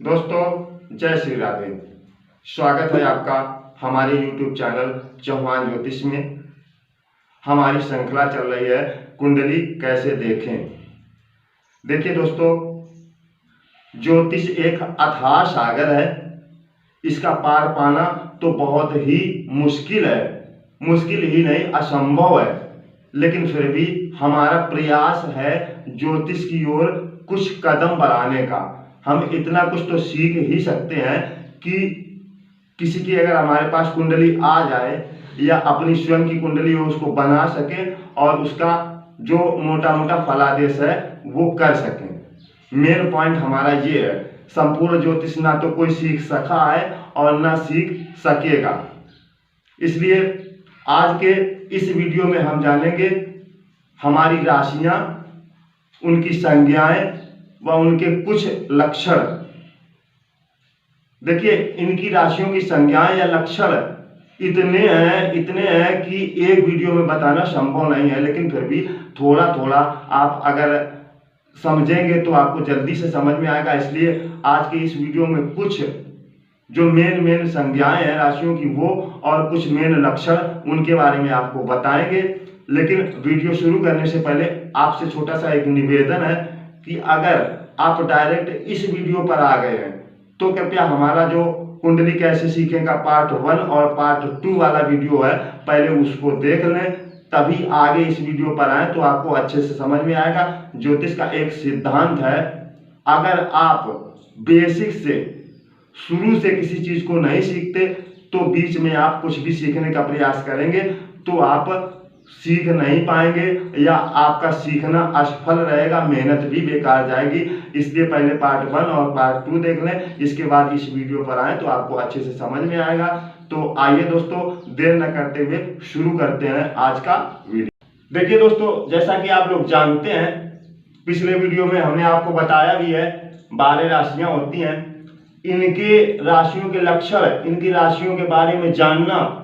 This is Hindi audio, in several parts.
दोस्तों जय श्री राधे। स्वागत है आपका हमारे YouTube चैनल चौहान ज्योतिष में। हमारी श्रृंखला चल रही है कुंडली कैसे देखें। देखिए दोस्तों, ज्योतिष एक अथाह सागर है। इसका पार पाना तो बहुत ही मुश्किल है, मुश्किल ही नहीं असंभव है। लेकिन फिर भी हमारा प्रयास है ज्योतिष की ओर कुछ कदम बढ़ाने का। हम इतना कुछ तो सीख ही सकते हैं कि किसी की अगर हमारे पास कुंडली आ जाए या अपनी स्वयं की कुंडली हो उसको बना सके और उसका जो मोटा मोटा फलादेश है वो कर सकें। मेन पॉइंट हमारा ये है। संपूर्ण ज्योतिष ना तो कोई सीख सका है और ना सीख सकेगा। इसलिए आज के इस वीडियो में हम जानेंगे हमारी राशियां, उनकी संज्ञाएं व उनके कुछ लक्षण। देखिए, इनकी राशियों की संज्ञाएं या लक्षण इतने हैं कि एक वीडियो में बताना संभव नहीं है। लेकिन फिर भी थोड़ा थोड़ा आप अगर समझेंगे तो आपको जल्दी से समझ में आएगा। इसलिए आज के इस वीडियो में कुछ जो मेन संज्ञाएं हैं राशियों की वो और कुछ मेन लक्षण उनके बारे में आपको बताएंगे। लेकिन वीडियो शुरू करने से पहले आपसे छोटा सा एक निवेदन है कि अगर आप डायरेक्ट इस वीडियो पर आ गए हैं तो कृपया हमारा जो कुंडली कैसे सीखें का पार्ट 1 और पार्ट 2 वाला वीडियो है पहले उसको देख लें, तभी आगे इस वीडियो पर आए तो आपको अच्छे से समझ में आएगा। ज्योतिष का एक सिद्धांत है, अगर आप बेसिक से शुरू से किसी चीज को नहीं सीखते तो बीच में आप कुछ भी सीखने का प्रयास करेंगे तो आप सीख नहीं पाएंगे या आपका सीखना असफल रहेगा, मेहनत भी बेकार जाएगी। इसलिए पहले पार्ट 1 और पार्ट 2 देख लें, इसके बाद इस वीडियो पर आए तो आपको अच्छे से समझ में आएगा। तो आइए दोस्तों, देर न करते हुए शुरू करते हैं आज का वीडियो। देखिए दोस्तों, जैसा कि आप लोग जानते हैं, पिछले वीडियो में हमने आपको बताया भी है 12 राशियां होती हैं। इनके राशियों के लक्षण, इनकी राशियों के बारे में जानना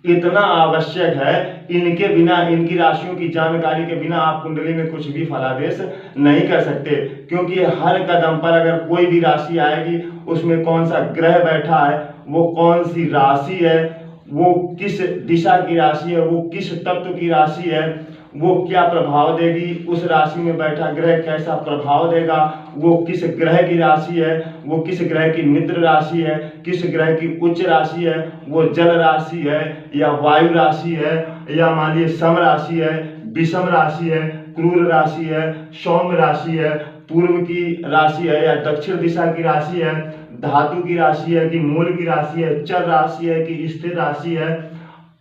इतना आवश्यक है। इनके बिना, इनकी राशियों की जानकारी के बिना आप कुंडली में कुछ भी फलादेश नहीं कर सकते। क्योंकि हर कदम पर अगर कोई भी राशि आएगी उसमें कौन सा ग्रह बैठा है, वो कौन सी राशि है, वो किस दिशा की राशि है, वो किस तत्व की राशि है, वो क्या प्रभाव देगी, उस राशि में बैठा ग्रह कैसा प्रभाव देगा, वो किस ग्रह की राशि है, वो किस ग्रह की मित्र राशि है, किस ग्रह की उच्च राशि है, वो जल राशि है या वायु राशि है या मान लीजिए सम राशि है, विषम राशि है, क्रूर राशि है, सौम्य राशि है, पूर्व की राशि है या दक्षिण दिशा की राशि है, धातु की राशि है कि मूल की राशि है, चर राशि है कि स्थिर राशि है,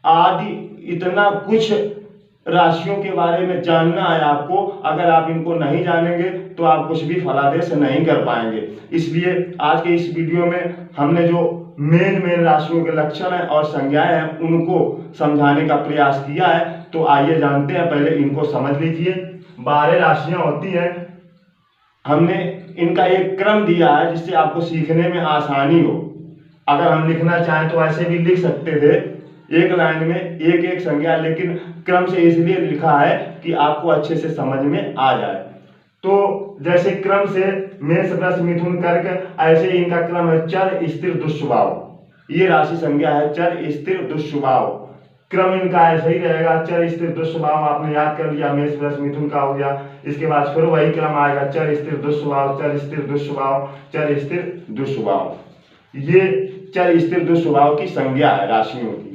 आदि इतना कुछ राशियों के बारे में जानना है आपको। अगर आप इनको नहीं जानेंगे तो आप कुछ भी फलादेश नहीं कर पाएंगे। इसलिए आज के इस वीडियो में हमने जो मेन राशियों के लक्षण है और संज्ञाएं हैं उनको समझाने का प्रयास किया है। तो आइए जानते हैं, पहले इनको समझ लीजिए। 12 राशियां होती हैं। हमने इनका एक क्रम दिया है जिससे आपको सीखने में आसानी हो। अगर हम लिखना चाहें तो ऐसे भी लिख सकते थे, एक लाइन में एक संज्ञा, लेकिन क्रम से इसलिए लिखा है कि आपको अच्छे से समझ में आ जाए। तो जैसे क्रम से मेष वृष मिथुन कर्क, ऐसे इनका क्रम है चर स्थिर दुष्स्वभाव। ये राशि संज्ञा है चर स्थिर दुष्स्वभाव। क्रम इनका ऐसे ही रहेगा, चर स्थिर दुष्स्वभाव आपने याद कर लिया, मेष वृष मिथुन का हो गया। इसके बाद फिर वही क्रम आएगा, चर स्थिर दुष्स्वभाव, चर स्थिर दुष्स्वभाव, चर स्थिर दुष्स्वभाव। ये चर स्थिर दुष्स्वभाव की संज्ञा है राशियों की।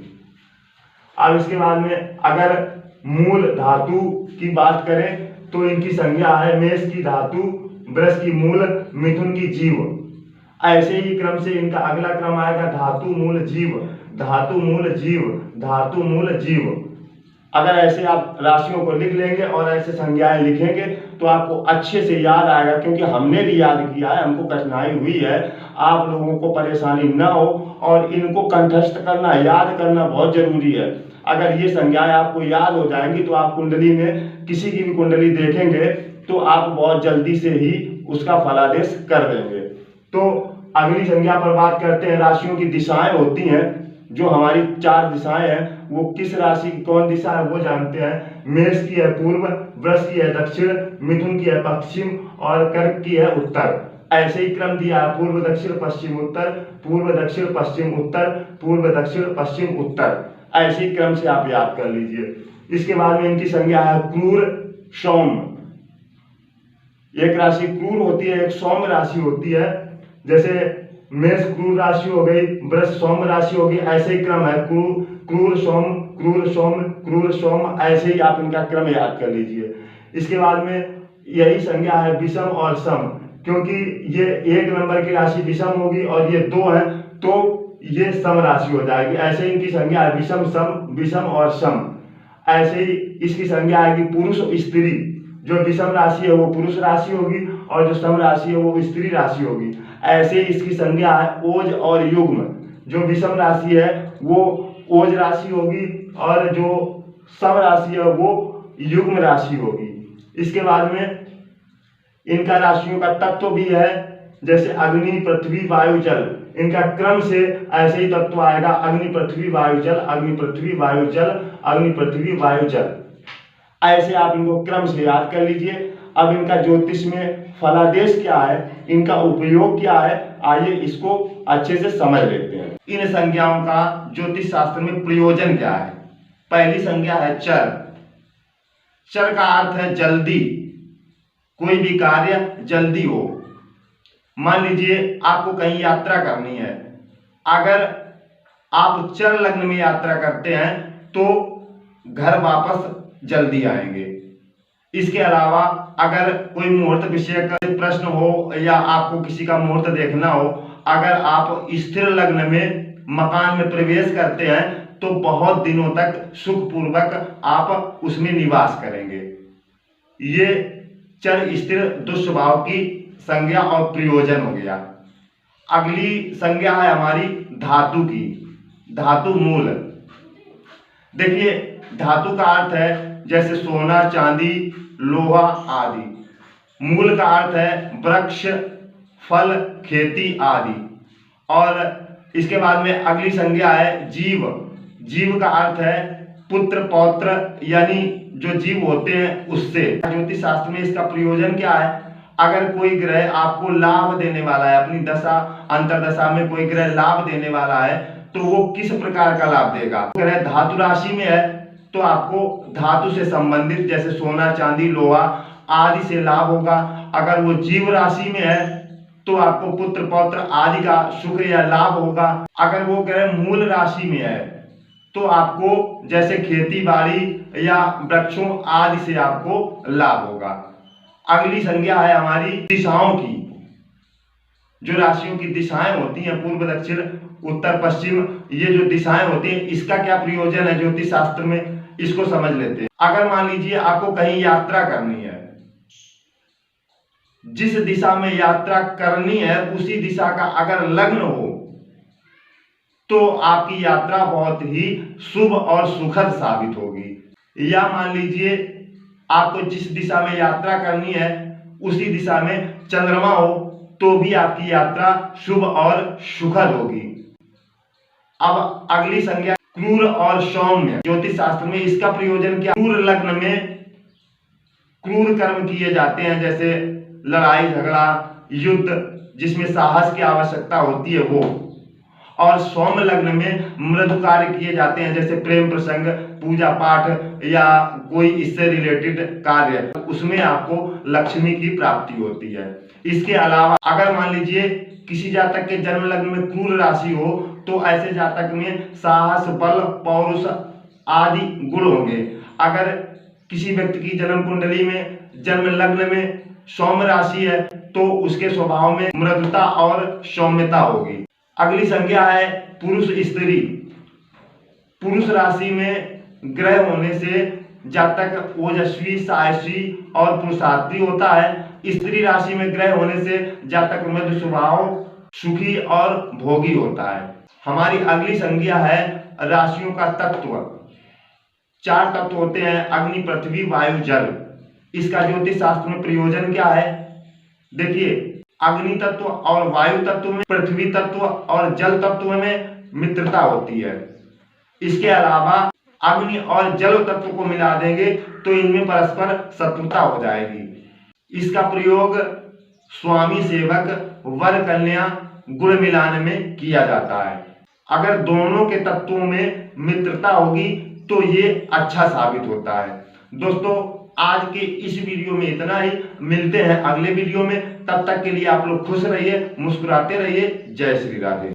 अब इसके बाद में अगर मूल धातु की बात करें तो इनकी संज्ञा है मेष की धातु, वृष की मूल, मिथुन की जीव। ऐसे ही क्रम से इनका अगला क्रम आएगा धातु मूल जीव, धातु मूल जीव, धातु मूल जीव। अगर ऐसे आप राशियों को लिख लेंगे और ऐसे संज्ञाएं लिखेंगे तो आपको अच्छे से याद आएगा। क्योंकि हमने भी याद किया है, हमको कठिनाई हुई है, आप लोगों को परेशानी ना हो। और इनको कंठस्थ करना, याद करना बहुत जरूरी है। अगर ये संज्ञाएं आपको याद हो जाएंगी तो आप कुंडली में किसी की भी कुंडली देखेंगे तो आप बहुत जल्दी से ही उसका फलादेश कर देंगे। तो अगली संज्ञा पर बात करते हैं। राशियों की दिशाएं होती हैं, जो हमारी 4 दिशाएं हैं वो किस राशि की कौन दिशा है वो जानते हैं। मेष की है पूर्व, वृष की है दक्षिण, मिथुन की है पश्चिम और कर्क की है उत्तर। ऐसे ही क्रम दिया है, पूर्व दक्षिण पश्चिम उत्तर, पूर्व दक्षिण पश्चिम उत्तर, पूर्व दक्षिण पश्चिम उत्तर, ऐसे ही क्रम से आप याद कर लीजिए। इसके बाद में इनकी संज्ञा है क्रूर सौम्य। एक राशि क्रूर होती है, एक सौम्य राशि होती है। जैसे मेष क्रूर राशि हो गई, वृष सौम्य राशि होगी, ऐसे ही क्रम है, क्रूर सौम्य, क्रूर सौम्य, क्रूर सौम्य, ऐसे ही आप इनका क्रम याद कर लीजिए। इसके बाद में यही संज्ञा है विषम और सम, क्योंकि ये 1 नंबर की राशि विषम होगी और ये 2 है तो ये सम राशि हो जाएगी। ऐसे ही इनकी संज्ञा है विषम सम, विषम और सम। ऐसे ही इसकी संज्ञा आएगी पुरुष स्त्री। जो विषम राशि है वो पुरुष राशि होगी और जो सम राशि है वो स्त्री राशि होगी। ऐसे ही इसकी संज्ञा है ओज और युग्म। जो विषम राशि है वो ओज राशि होगी और जो सम राशि है वो युग्म राशि होगी। इसके बाद में इनका राशियों का तत्व भी है, जैसे अग्नि पृथ्वी वायु जल। इनका क्रम से ऐसे ही तत्व आएगा, अग्नि पृथ्वी वायु जल, अग्नि पृथ्वी वायु जल, अग्नि पृथ्वी वायु जल। ऐसे आप इनको क्रम से याद कर लीजिए। अब इनका ज्योतिष में फलादेश क्या है, इनका उपयोग क्या है, आइए इसको अच्छे से समझ लेते हैं। इन संज्ञाओं का ज्योतिष शास्त्र में प्रयोजन क्या है। पहली संज्ञा है चर। चर का अर्थ है जल्दी, कोई भी कार्य जल्दी हो। मान लीजिए आपको कहीं यात्रा करनी है, अगर आप चर लग्न में यात्रा करते हैं तो घर वापस जल्दी आएंगे। इसके अलावा अगर कोई मुहूर्त विषय का प्रश्न हो या आपको किसी का मुहूर्त देखना हो, अगर आप स्थिर लग्न में मकान में प्रवेश करते हैं तो बहुत दिनों तक सुखपूर्वक आप उसमें निवास करेंगे। ये चर स्थिर दुस्वभाव की संज्ञा और प्रयोजन हो गया। अगली संज्ञा है हमारी धातु की, धातु मूल। देखिए धातु का अर्थ है जैसे सोना चांदी लोहा आदि। मूल का अर्थ है वृक्ष फल खेती आदि। और इसके बाद में अगली संज्ञा है जीव। जीव का अर्थ है पुत्र पौत्र, यानी जो जीव होते हैं उससे। ज्योतिष शास्त्र में इसका प्रयोजन क्या है, अगर कोई ग्रह आपको लाभ देने वाला है, अपनी दशा अंतरदशा में कोई ग्रह लाभ देने वाला है तो वो किस प्रकार का लाभ देगा। ग्रह धातु राशि में है तो आपको धातु से संबंधित जैसे सोना चांदी लोहा आदि से लाभ होगा। अगर वो जीव राशि में है तो आपको पुत्र पौत्र आदि का सुख या लाभ होगा। अगर वो ग्रह मूल राशि में है तो आपको जैसे खेती बाड़ी या वृक्षों आदि से आपको लाभ होगा। अगली संज्ञा है हमारी दिशाओं की। जो राशियों की दिशाएं होती हैं पूर्व दक्षिण उत्तर पश्चिम, ये जो दिशाएं होती हैं इसका क्या प्रयोजन है ज्योतिष शास्त्र में, इसको समझ लेते हैं। अगर मान लीजिए आपको कहीं यात्रा करनी है, जिस दिशा में यात्रा करनी है उसी दिशा का अगर लग्न हो तो आपकी यात्रा बहुत ही शुभ और सुखद साबित होगी। या मान लीजिए आपको जिस दिशा में यात्रा करनी है उसी दिशा में चंद्रमा हो तो भी आपकी यात्रा शुभ और सुखद होगी। अब अगली संज्ञा क्रूर और सौम्य। ज्योतिष शास्त्र में इसका प्रयोजन क्या, क्रूर लग्न में क्रूर कर्म किए जाते हैं, जैसे लड़ाई झगड़ा युद्ध जिसमें साहस की आवश्यकता होती है वो। और सौम्य लग्न में मृदु कार्य किए जाते हैं, जैसे प्रेम प्रसंग पूजा पाठ या कोई इससे रिलेटेड कार्य, उसमें आपको लक्ष्मी की प्राप्ति होती है। इसके अलावा अगर मान लीजिए किसी जातक के जन्म लग्न में क्रूर राशि हो तो ऐसे जातक में साहस बल पौरुष आदि गुण होंगे। अगर किसी व्यक्ति की जन्म कुंडली में जन्म लग्न में सौम्य राशि है तो उसके स्वभाव में मृदुता और सौम्यता होगी। अगली संज्ञा है पुरुष स्त्री। पुरुष राशि में ग्रह होने से जातक ओजस्वी साहसी और पुरुषार्थी होता है। स्त्री राशि में ग्रह होने से जातक मृदु स्वभाव सुखी और भोगी होता है। हमारी अगली संज्ञा है राशियों का तत्व। 4 तत्व होते हैं, अग्नि पृथ्वी वायु जल। इसका ज्योतिष शास्त्र में प्रयोजन क्या है, देखिए अग्नि तत्व और वायु तत्व में, पृथ्वी तत्व और जल तत्व में मित्रता होती है। इसके अलावा अग्नि और जल तत्व को मिला देंगे तो इनमें परस्पर शत्रुता हो जाएगी। इसका प्रयोग स्वामी सेवक वर कन्या गुण मिलान में किया जाता है। अगर दोनों के तत्वों में मित्रता होगी तो ये अच्छा साबित होता है। दोस्तों आज के इस वीडियो में इतना ही, मिलते हैं अगले वीडियो में। तब तक के लिए आप लोग खुश रहिए, मुस्कुराते रहिए। जय श्री राधे।